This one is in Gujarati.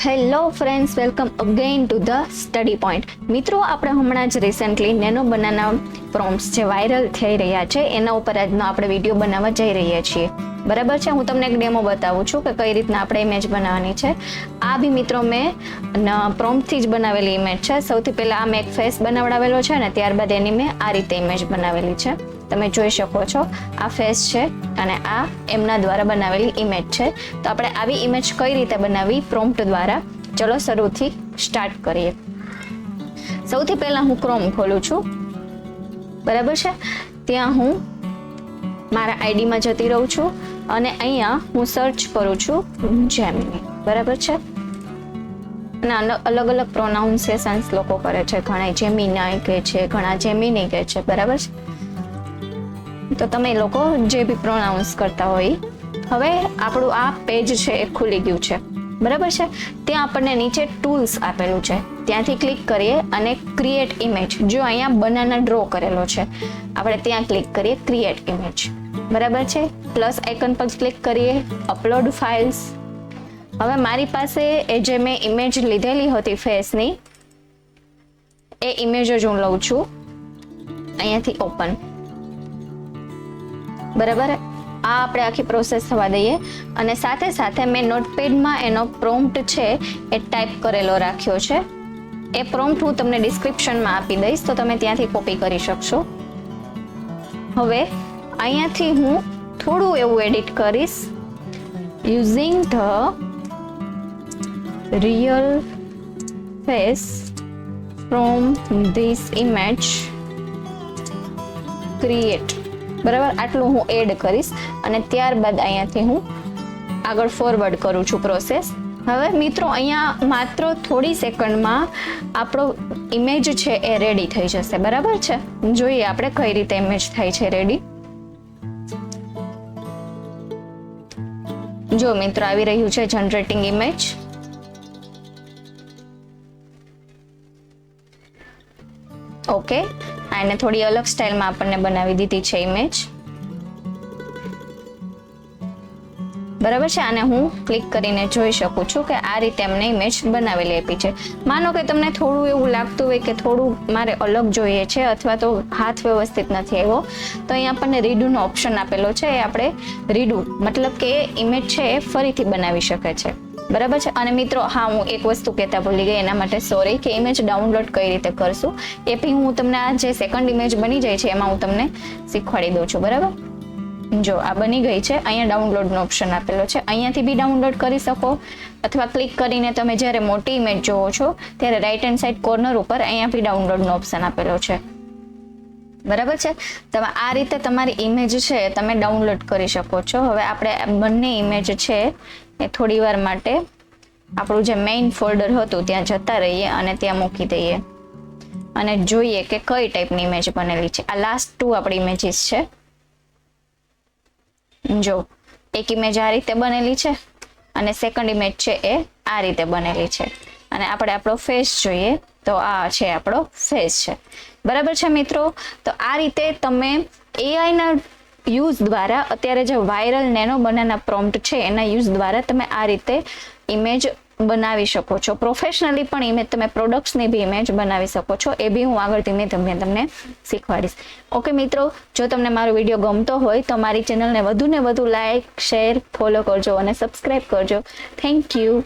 Hello friends, welcome again to the study point. મિત્રો, આપણે હમણાં જ રિસેન્ટલી નેનો બનાના પ્રોમ્પ્ટ્સ જે વાયરલ થઈ રહ્યા છે એના ઉપર આજનો આપણે વિડીયો બનાવવા જઈ રહ્યા છીએ. બરાબર છે. હું તમને એક ડેમો બતાવું છું કે કઈ રીતના આપણે ઇમેજ બનાવવાની છે. આ બી મિત્રો મેં પ્રોમ્પ્ટથી જ બનાવેલી ઇમેજ છે. સૌથી પહેલા આ મેં એક ફેસ બનાવડાવેલો છે અને ત્યારબાદ એની મેં આ રીતે ઇમેજ બનાવેલી છે. તમે જોઈ શકો છો આ ફેસ છે અને આ એમના દ્વારા બનાવેલી ઇમેજ છે. તો આપણે આવી ઇમેજ કઈ રીતે બનાવવી પ્રોમ્પ્ટ દ્વારા, ચલો શરૂથી સ્ટાર્ટ કરીએ. સૌથી પહેલા હું ક્રોમ ખોલું છું. બરાબર છે. ત્યાં હું મારા આઈડીમાં જતી રહું છું અને અહીંયા હું સર્ચ કરું છું જેમિની. બરાબર છે. અને અલગ અલગ પ્રોનાઉન્સિએશન્સ લોકો કરે છે. ઘણા જેમિનાઈ કહે છે, ઘણા જેમિની કહે છે. બરાબર છે. તો તમે લોકો જે બી પ્રોનાઉન્સ કરતા હોય. હવે આપણું આ પેજ છે એ ખુલી ગયું છે. બરાબર છે. ત્યાં આપણને નીચે ટૂલ્સ આપેલું છે, ત્યાંથી ક્લિક કરીએ અને ક્રિએટ ઇમેજ. જો અહીંયા બનાના ડ્રો કરેલો છે, આપણે ત્યાં ક્લિક કરીએ ક્રિએટ ઇમેજ. બરાબર છે. પ્લસ આઇકન પર ક્લિક કરીએ, અપલોડ ફાઇલ્સ. હવે મારી પાસે એ જે મેં ઇમેજ લીધેલી હતી ફેસની, એ ઇમેજ જ હું લઉં છું. અહીંયાથી ઓપન. બરાબર. આ આપણે આખી પ્રોસેસ થવા દઈએ અને સાથે સાથે મેં નોટપેડમાં એનો પ્રોમ્પ્ટ છે એ ટાઈપ કરેલો રાખ્યો છે. એ પ્રોમ્પ્ટ હું તમને ડિસ્ક્રિપ્શનમાં આપી દઈશ, તો તમે ત્યાંથી કોપી કરી શકશો. હવે અહીંયાથી હું થોડું એવું એડિટ કરીશ. Using the real face from this image create. બરાબર, આટલું હું એડ કરીશ અને ત્યારબાદ અહીંયાથી હું આગળ ફોરવર્ડ કરું છું પ્રોસેસ. હવે મિત્રો, અહીંયા માત્ર થોડી સેકન્ડમાં આપણો ઇમેજ છે એ રેડી થઈ જશે. બરાબર છે. જોઈએ આપણે કઈ રીતે ઇમેજ થાય છે રેડી. જો મિત્રો, આવી રહ્યું છે જનરેટિંગ ઇમેજ. ઓકે, આને થોડી અલગ સ્ટાઇલમાં આપણને બનાવી દીધી છે ઇમેજ. બરાબર છે. આને હું ક્લિક કરીને જોઈ શકું છું કે આ રીતે અમને ઇમેજ બનાવેલી આપી છે. માનો કે તમને થોડું એવું લાગતું હોય કે થોડું મારે અલગ જોઈએ છે અથવા તો હાથ વ્યવસ્થિત નથી આવ્યો, તો અહીંયા આપણને રીડુનો ઓપ્શન આપેલો છે. એ આપણે રીડુ મતલબ કે ઇમેજ છે એ ફરીથી બનાવી શકે છે. બરાબર છે. અને મિત્રો, હા, હું એક વસ્તુ કહેતા ભૂલી ગઈ, એના માટે સોરી, કે ઇમેજ ડાઉનલોડ કઈ રીતે કરશું એ બી હું તમને આ જે સેકન્ડ ઇમેજ બની જાય છે એમાં હું તમને શીખવાડી દઉં છું. બરાબર. જો આ બની ગઈ છે. અહીંયા ડાઉનલોડનો ઓપ્શન આપેલો છે. અહીંયાથી બી ડાઉનલોડ કરી શકો અથવા ક્લિક કરીને તમે જ્યારે મોટી ઇમેજ જોવો છો ત્યારે રાઈટ હેન્ડ સાઈડ કોર્નર ઉપર અહીંયા બી ડાઉનલોડનો ઓપ્શન આપેલો છે. બરાબર છે. તમે આ રીતે તમારી ઇમેજ છે તમે ડાઉનલોડ કરી શકો છો. હવે આપણે બંને ઇમેજ છે એ થોડી વાર માટે આપણું જે મેઇન ફોલ્ડર હતું ત્યાં જતા રહીએ અને ત્યાં મૂકી દઈએ અને જોઈએ કે કઈ ટાઈપની ઇમેજ બનેલી છે. આ લાસ્ટ 2 આપણી ઇમેજીસ છે. જો એક ઇમેજ આ રીતે બનેલી છે અને સેકન્ડ ઇમેજ છે એ આ રીતે બનેલી છે. અને આપણે આપણો ફેસ જોઈએ તો આ છે આપણો ફેસ છે. બરાબર છે મિત્રો. તો આ રીતે તમે એઆઈના યુઝ દ્વારા, અત્યારે જે વાયરલ નેનો બનાના પ્રોમ્પ્ટ છે એના યુઝ દ્વારા તમે આ રીતે ઇમેજ બનાવી શકો છો. પ્રોફેશનલી પણ ઇમેજ, તમે પ્રોડક્ટ્સની બી ઇમેજ બનાવી શકો છો. એ બી હું આગળ ધીમે ધીમે તમને શીખવાડીશ. ઓકે મિત્રો, જો તમને મારો વિડીયો ગમતો હોય તો મારી ચેનલને વધુ ને વધુ લાઈક, શેર, ફોલો કરજો અને સબસ્ક્રાઈબ કરજો. Thank you.